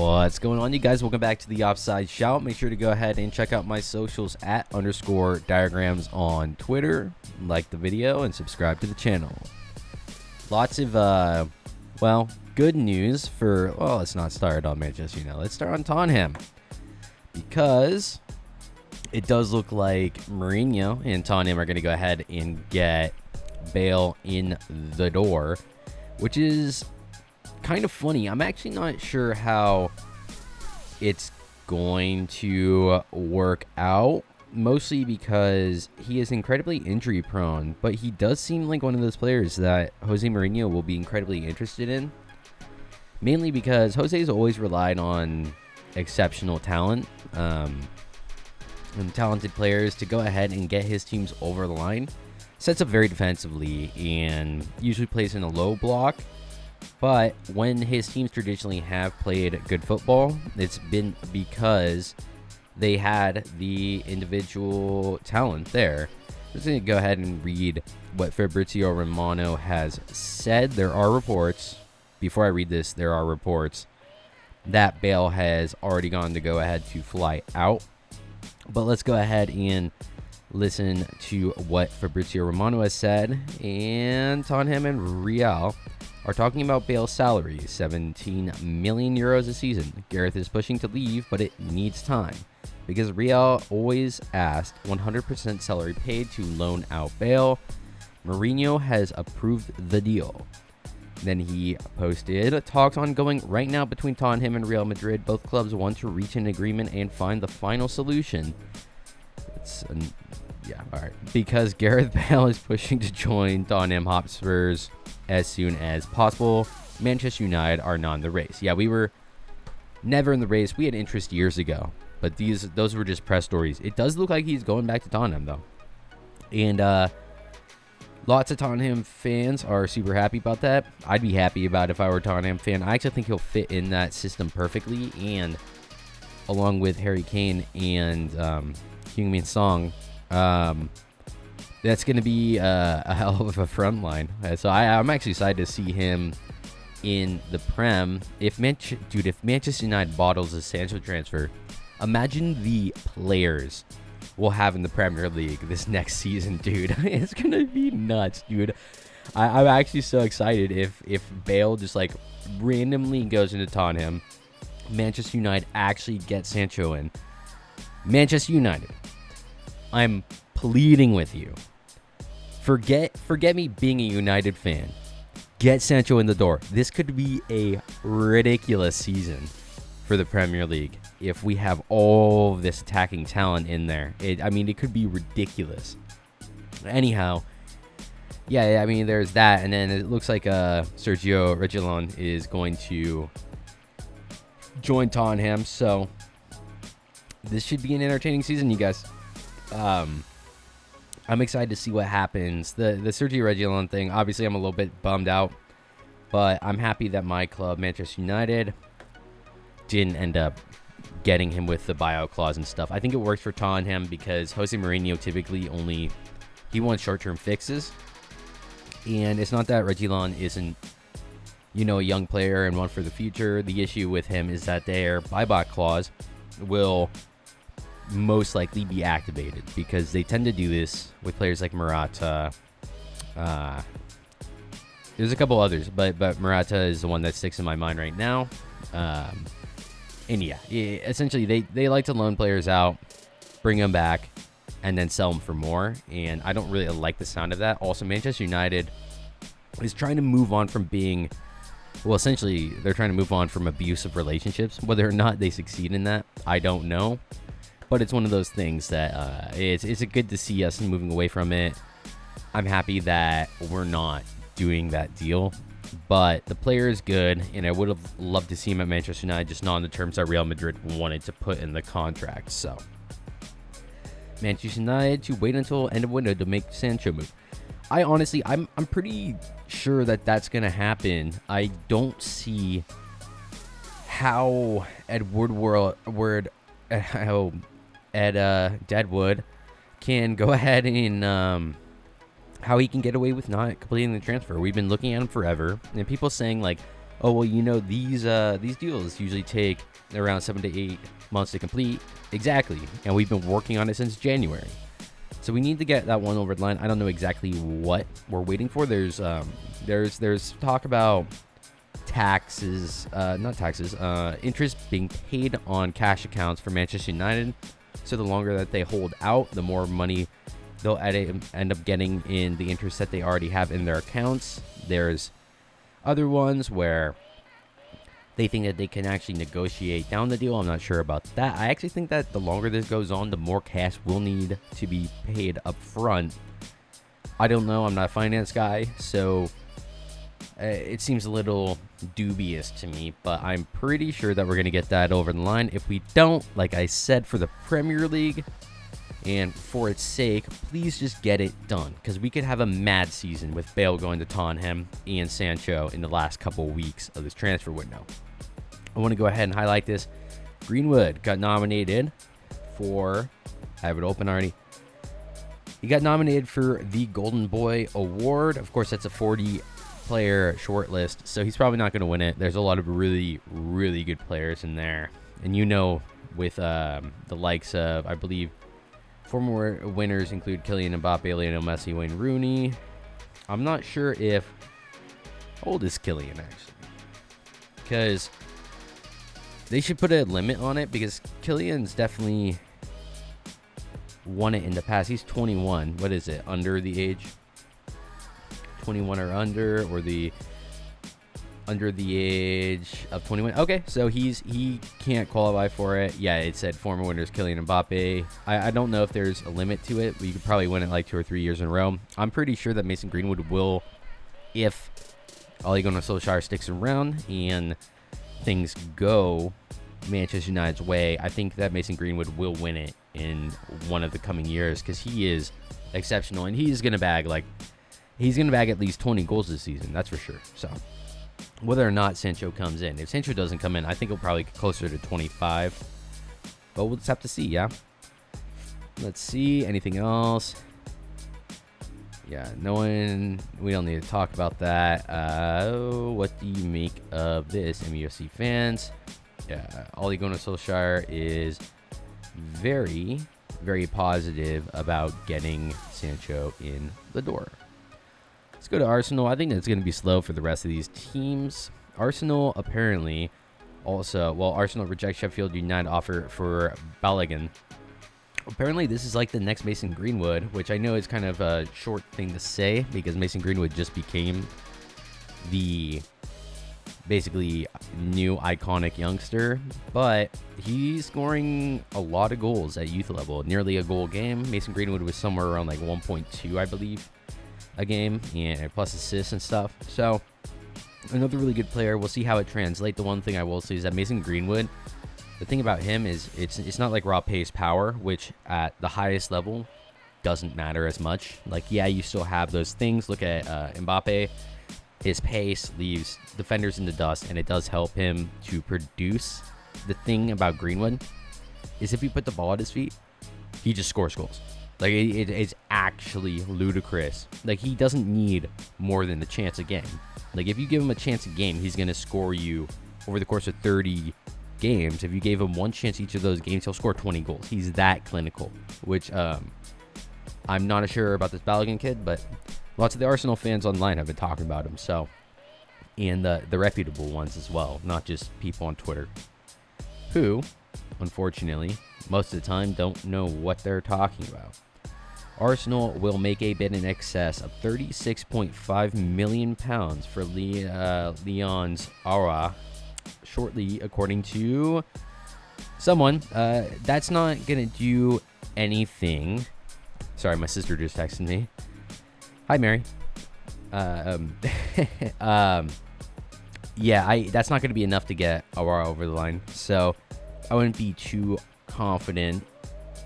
What's going on, you guys? Welcome back to the Offside Shout. Make sure to go ahead and check out my socials at _diagrams on Twitter. Like the video and subscribe to the channel. Lots of, good news for, let's not start on Manchester United. Let's start on Tottenham. Because it does look like Mourinho and Tottenham are going to go ahead and get Bale in the door, which is kind of funny. I'm actually not sure how it's going to work out, mostly because he is incredibly injury prone, but he does seem like one of those players that Jose Mourinho will be incredibly interested in, mainly because Jose's always relied on exceptional talent and talented players to go ahead and get his teams over the line. Sets up very defensively and usually plays in a low block. But when his teams traditionally have played good football, it's been because they had the individual talent there. I'm just going to go ahead and read what Fabrizio Romano has said. There are reports, before I read this, there are reports that Bale has already gone to go ahead to fly out. But let's go ahead and listen to what Fabrizio Romano has said. And Tottenham and Real are talking about Bale's salary, 17 million euros a season. Gareth is pushing to leave, but it needs time because Real always asked 100% salary paid to loan out Bale. Mourinho has approved the deal. Then he posted, talks ongoing right now between Tottenham and Real Madrid. Both clubs want to reach an agreement and find the final solution. Because Gareth Bale is pushing to join Tottenham Hotspurs as soon as possible. Manchester United are not in the race. Yeah, we were never in the race. We had interest years ago, but those were just press stories. It does look like he's going back to Tottenham, though. And lots of Tottenham fans are super happy about that. I'd be happy about it if I were a Tottenham fan. I actually think he'll fit in that system perfectly, and along with Harry Kane and Heung-min Song, that's going to be a hell of a front line. So I'm actually excited to see him in the Prem. If Manchester United bottles a Sancho transfer, imagine the players we'll have in the Premier League this next season, dude. It's going to be nuts, dude. I'm actually so excited if Bale just like randomly goes into Tottenham. Manchester United actually gets Sancho in. Manchester United, I'm pleading with you. Forget me being a United fan. Get Sancho in the door. This could be a ridiculous season for the Premier League if we have all of this attacking talent in there. It could be ridiculous. Anyhow, there's that, and then it looks like Sergio Reguilón is going to join Tottenham, so this should be an entertaining season, you guys. I'm excited to see what happens. The Sergio Reguilón thing, obviously I'm a little bit bummed out, but I'm happy that my club, Manchester United, didn't end up getting him with the buyout clause and stuff. I think it works for Tottenham because Jose Mourinho typically he wants short-term fixes, and it's not that Reguilón isn't, a young player and one for the future. The issue with him is that their buyback clause will most likely be activated because they tend to do this with players like Morata. There's a couple others, but Morata is the one that sticks in my mind right now. Essentially they like to loan players out, bring them back, and then sell them for more. And I don't really like the sound of that. Also, Manchester United is trying to move on from being, essentially they're trying to move on from abusive relationships. Whether or not they succeed in that, I don't know. But it's one of those things that it's good to see us moving away from it. I'm happy that we're not doing that deal. But the player is good, and I would have loved to see him at Manchester United, just not on the terms that Real Madrid wanted to put in the contract. So, Manchester United to wait until end of window to make Sancho move. I'm pretty sure that that's going to happen. I don't see how Deadwood can go ahead and how he can get away with not completing the transfer. We've been looking at him forever, and people saying like oh well, you know, these deals usually take around 7 to 8 months to complete. Exactly, and we've been working on it since January. So we need to get that one over the line. I don't know exactly what we're waiting for. There's talk about taxes, not taxes, interest being paid on cash accounts for Manchester United. So the longer that they hold out, the more money they'll end up getting in the interest that they already have in their accounts. There's other ones where they think that they can actually negotiate down the deal. I'm not sure about that. I actually think that the longer this goes on, the more cash will need to be paid up front. I don't know. I'm not a finance guy, so it seems a little dubious to me, but I'm pretty sure that we're going to get that over the line. If we don't, like I said, for the Premier League and for its sake, please just get it done, because we could have a mad season with Bale going to Tottenham and Sancho in the last couple of weeks of this transfer window. I want to go ahead and highlight this. Greenwood got nominated for, I have it open already. He got nominated for the Golden Boy Award. Of course, that's a 40-player shortlist, so he's probably not going to win it. There's a lot of really, really good players in there. And you know, with the likes of, I believe, former winners include Kylian Mbappe, Lionel Messi, Wayne Rooney. I'm not sure if... How old is Kylian, actually? Because they should put a limit on it, because Kylian's definitely won it in the past. He's 21. What is it? Under the age? 21 or under, or the under the age of 21. Okay, so he can't qualify for it. Yeah, it said former winners Kylian Mbappe. I don't know if there's a limit to it, but you could probably win it like 2 or 3 years in a row. I'm pretty sure that Mason Greenwood will, if Ole Gunnar Solskjaer sticks around and things go Manchester United's way, I think that Mason Greenwood will win it in one of the coming years, because he is exceptional, and he's gonna bag at least 20 goals this season. That's for sure. So whether or not Sancho comes in, if Sancho doesn't come in, I think he'll probably get closer to 25. But we'll just have to see. Yeah. Let's see. Anything else? Yeah, no one. We don't need to talk about that. What do you make of this, MUFC fans? Yeah, Ole Gunnar Solskjaer is very, very positive about getting Sancho in the door. Let's go to Arsenal. I think it's going to be slow for the rest of these teams. Arsenal apparently also, well, Arsenal rejects Sheffield United offer for Balogun. Apparently, this is like the next Mason Greenwood, which I know is kind of a short thing to say, because Mason Greenwood just became the basically new iconic youngster, but he's scoring a lot of goals at youth level, nearly a goal a game. Mason Greenwood was somewhere around like 1.2, I believe, a game, and plus assists and stuff. So another really good player. We'll see how it translates. The one thing I will say is that Mason Greenwood, the thing about him is it's not like raw pace power, which at the highest level doesn't matter as much. Like, yeah, you still have those things. Look at Mbappe. His pace leaves defenders in the dust, and it does help him to produce. The thing about Greenwood is if you put the ball at his feet, he just scores goals. Like, it's actually ludicrous. Like, he doesn't need more than a chance a game. Like, if you give him a chance a game, he's going to score you over the course of 30 games. If you gave him one chance each of those games, he'll score 20 goals. He's that clinical, which I'm not sure about this Balogun kid, but lots of the Arsenal fans online have been talking about him. So, and the reputable ones as well, not just people on Twitter who, unfortunately, most of the time don't know what they're talking about. Arsenal will make a bid in excess of £36.5 million for Lyon's Aura shortly, according to someone. That's not going to do anything. Sorry, my sister just texted me. Hi, Mary. Yeah, that's not going to be enough to get Aura over the line. So I wouldn't be too confident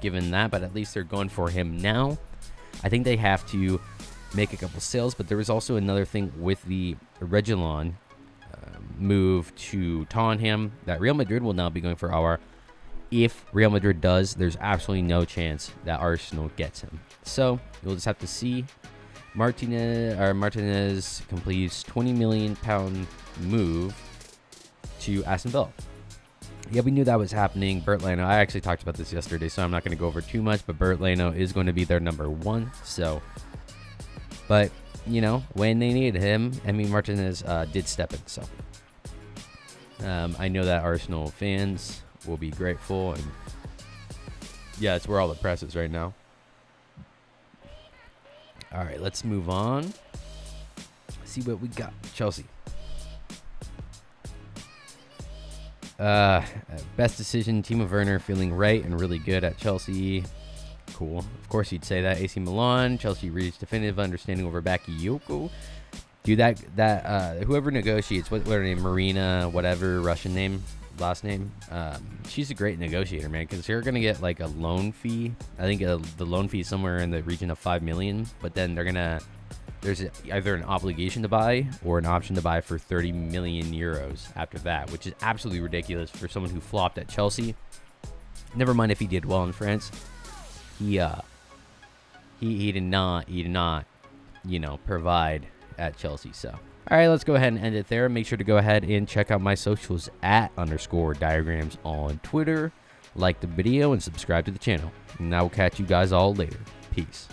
given that, but at least they're going for him now. I think they have to make a couple sales, but there was also another thing with the Reguilon move to Tottenham that Real Madrid will now be going for Aura. If Real Madrid does, there's absolutely no chance that Arsenal gets him. So we'll just have to see. Martinez completes £20 million move to Aston Villa. Yeah, we knew that was happening. Bert Leno, I actually talked about this yesterday, so I'm not going to go over too much, but Bert Leno is going to be their number one. So, but, you know, when they needed him, Emi Martinez did step in. So, I know that Arsenal fans will be grateful, and yeah, it's where all the press is right now. All right, let's move on. See what we got. Chelsea. Best decision, Timo Werner feeling right and really good at Chelsea. Cool. Of course you'd say that. AC Milan, Chelsea reached definitive understanding over Bakayoko. Dude, that whoever negotiates, what her name, Marina, whatever, Russian name, last name, she's a great negotiator, man, because they're going to get like a loan fee. I think the loan fee is somewhere in the region of 5 million, but then there's either an obligation to buy or an option to buy for 30 million euros after that, which is absolutely ridiculous for someone who flopped at Chelsea. Never mind if he did well in France. He did not, you know, provide at Chelsea. So, all right, let's go ahead and end it there. Make sure to go ahead and check out my socials at _diagrams on Twitter. Like the video and subscribe to the channel. And I will catch you guys all later. Peace.